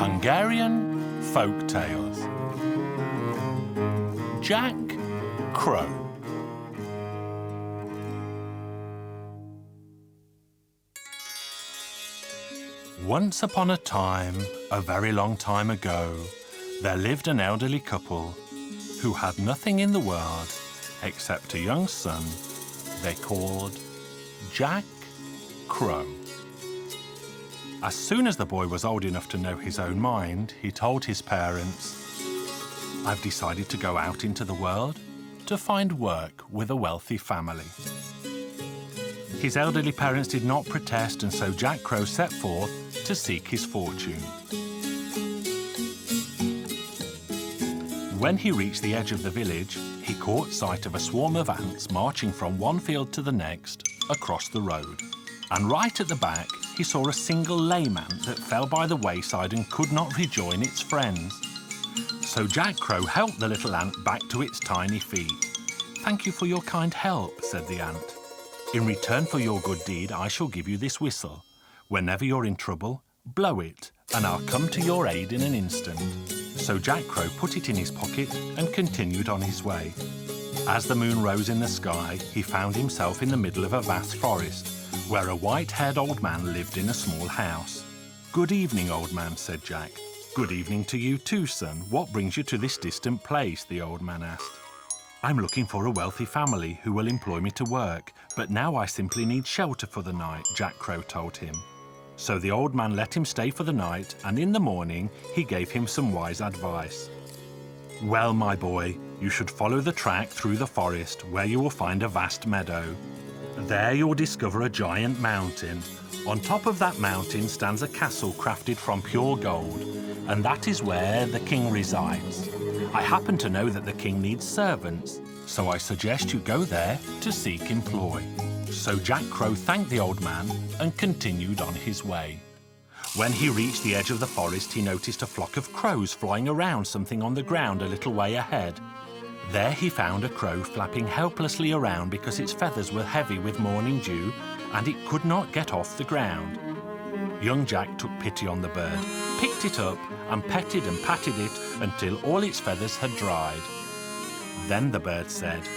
Hungarian Folk Tales. Jack Crow. Once upon a time, a very long time ago, there lived an elderly couple who had nothing in the world except a young son they called Jack Crow. As soon as the boy was old enough to know his own mind, he told his parents, "I've decided to go out into the world to find work with a wealthy family." His elderly parents did not protest, and so Jack Crow set forth to seek his fortune. When he reached the edge of the village, he caught sight of a swarm of ants marching from one field to the next across the road. And right at the back, he saw a single lame ant that fell by the wayside and could not rejoin its friends. So Jack Crow helped the little ant back to its tiny feet. "Thank you for your kind help," said the ant. "In return for your good deed, I shall give you this whistle. Whenever you're in trouble, blow it, and I'll come to your aid in an instant." So Jack Crow put it in his pocket and continued on his way. As the moon rose in the sky, he found himself in the middle of a vast forest, where a white-haired old man lived in a small house. "Good evening, old man," said Jack. "Good evening to you too, son. What brings you to this distant place?" the old man asked. "I'm looking for a wealthy family who will employ me to work, but now I simply need shelter for the night," Jack Crow told him. So the old man let him stay for the night, and in the morning he gave him some wise advice. "Well, my boy, you should follow the track through the forest, where you will find a vast meadow. There you will discover a giant mountain. On top of that mountain stands a castle crafted from pure gold, and that is where the king resides. I happen to know that the king needs servants, so I suggest you go there to seek employ." So Jack Crow thanked the old man and continued on his way. When he reached the edge of the forest, he noticed a flock of crows flying around something on the ground a little way ahead. There he found a crow flapping helplessly around because its feathers were heavy with morning dew and it could not get off the ground. Young Jack took pity on the bird, picked it up and petted and patted it until all its feathers had dried. Then the bird said,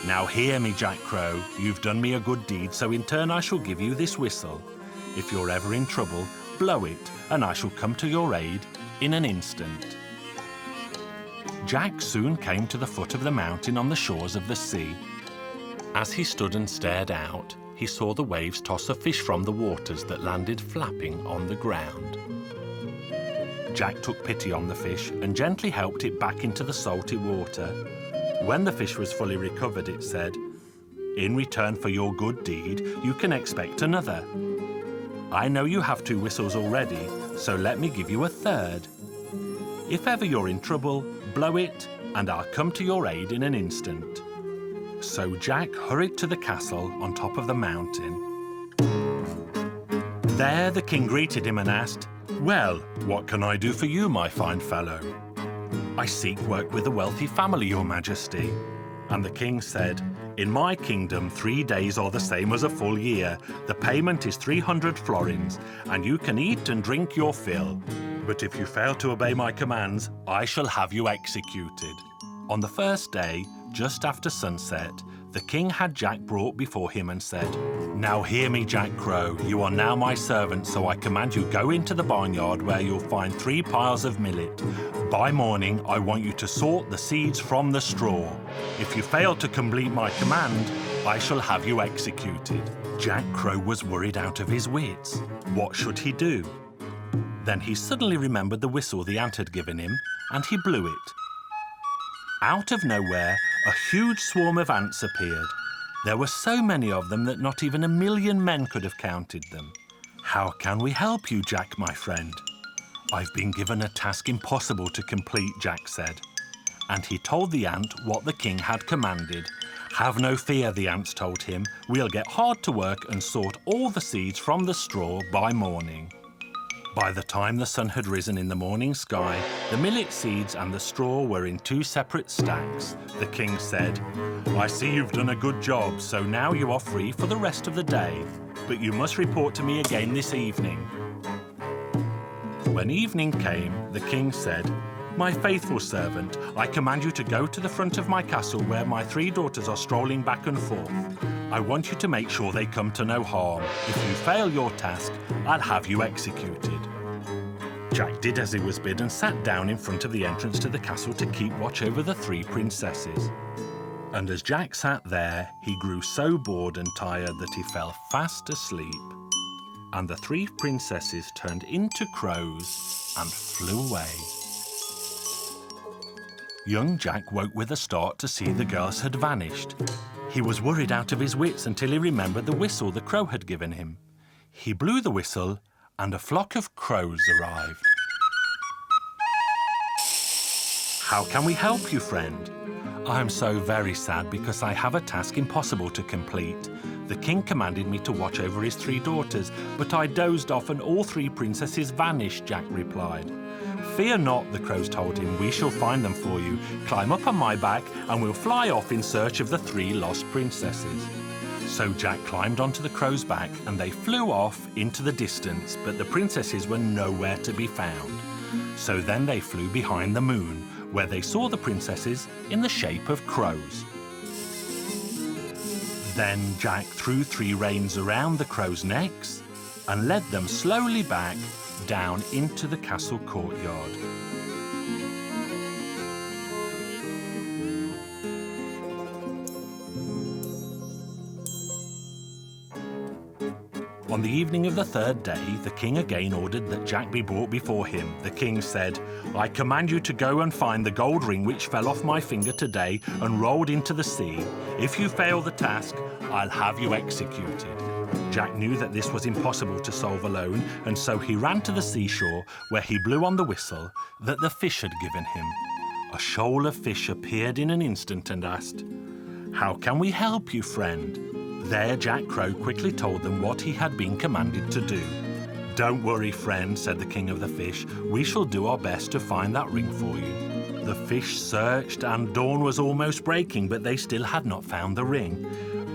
"Now hear me, Jack Crow. You've done me a good deed, so in turn I shall give you this whistle. If you're ever in trouble, blow it, and I shall come to your aid in an instant." Jack soon came to the foot of the mountain on the shores of the sea. As he stood and stared out, he saw the waves toss a fish from the waters that landed flapping on the ground. Jack took pity on the fish and gently helped it back into the salty water. When the fish was fully recovered, it said, "In return for your good deed, you can expect another. I know you have 2 whistles already, so let me give you a third. If ever you're in trouble, blow it, and I'll come to your aid in an instant." So Jack hurried to the castle on top of the mountain. There the king greeted him and asked, "Well, what can I do for you, my fine fellow?" "I seek work with a wealthy family, your majesty." And the king said, "In my kingdom, 3 days are the same as a full year. The payment is 300 florins, and you can eat and drink your fill. But if you fail to obey my commands, I shall have you executed." On the first day, just after sunset, the king had Jack brought before him and said, "Now hear me, Jack Crow. You are now my servant, so I command you go into the barnyard where you'll find 3 piles of millet. By morning, I want you to sort the seeds from the straw. If you fail to complete my command, I shall have you executed." Jack Crow was worried out of his wits. What should he do? Then he suddenly remembered the whistle the ant had given him, and he blew it. Out of nowhere, a huge swarm of ants appeared. There were so many of them that not even 1,000,000 men could have counted them. "How can we help you, Jack, my friend?" "I've been given a task impossible to complete," Jack said. And he told the ant what the king had commanded. "Have no fear," the ants told him. "We'll get hard to work and sort all the seeds from the straw by morning." By the time the sun had risen in the morning sky, the millet seeds and the straw were in 2 separate stacks. The king said, "I see you've done a good job, so now you are free for the rest of the day. But you must report to me again this evening." When evening came, the king said, "My faithful servant, I command you to go to the front of my castle where my 3 daughters are strolling back and forth. I want you to make sure they come to no harm. If you fail your task, I'll have you executed." Jack did as he was bid and sat down in front of the entrance to the castle to keep watch over the 3 princesses. And as Jack sat there, he grew so bored and tired that he fell fast asleep. And the 3 princesses turned into crows and flew away. Young Jack woke with a start to see the girls had vanished. He was worried out of his wits until he remembered the whistle the crow had given him. He blew the whistle and a flock of crows arrived. "How can we help you, friend?" "I am so very sad because I have a task impossible to complete. The king commanded me to watch over his 3 daughters, but I dozed off and all 3 princesses vanished," Jack replied. "Fear not," the crows told him, "we shall find them for you. Climb up on my back and we'll fly off in search of the 3 lost princesses." So Jack climbed onto the crow's back and they flew off into the distance, but the princesses were nowhere to be found. So then they flew behind the moon, where they saw the princesses in the shape of crows. Then Jack threw 3 reins around the crows' necks and led them slowly back down into the castle courtyard. On the evening of the 3rd day, the king again ordered that Jack be brought before him. The king said, "I command you to go and find the gold ring which fell off my finger today and rolled into the sea. If you fail the task, I'll have you executed." Jack knew that this was impossible to solve alone, and so he ran to the seashore, where he blew on the whistle that the fish had given him. A shoal of fish appeared in an instant and asked, "How can we help you, friend?" There Jack Crow quickly told them what he had been commanded to do. "Don't worry, friend," said the king of the fish. "We shall do our best to find that ring for you." The fish searched and dawn was almost breaking, but they still had not found the ring,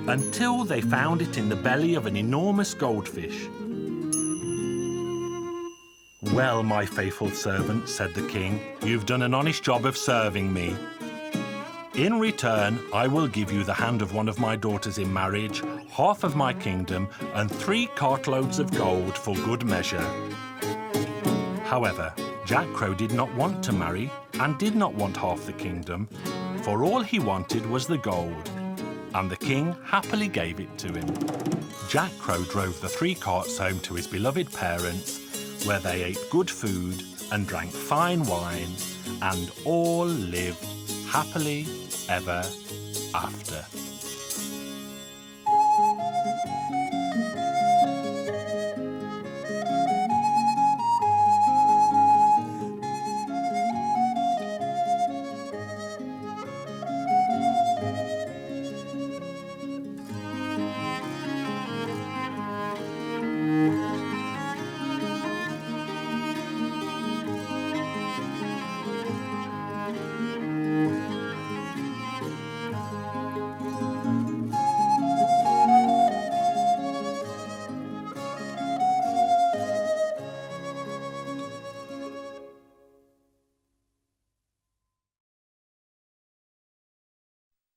until they found it in the belly of an enormous goldfish. "Well, my faithful servant," said the king, "you've done an honest job of serving me. In return, I will give you the hand of one of my daughters in marriage, half of my kingdom, and 3 cartloads of gold for good measure." However, Jack Crow did not want to marry and did not want half the kingdom, for all he wanted was the gold, and the king happily gave it to him. Jack Crow drove the 3 carts home to his beloved parents, where they ate good food and drank fine wine, and all lived happily ever after.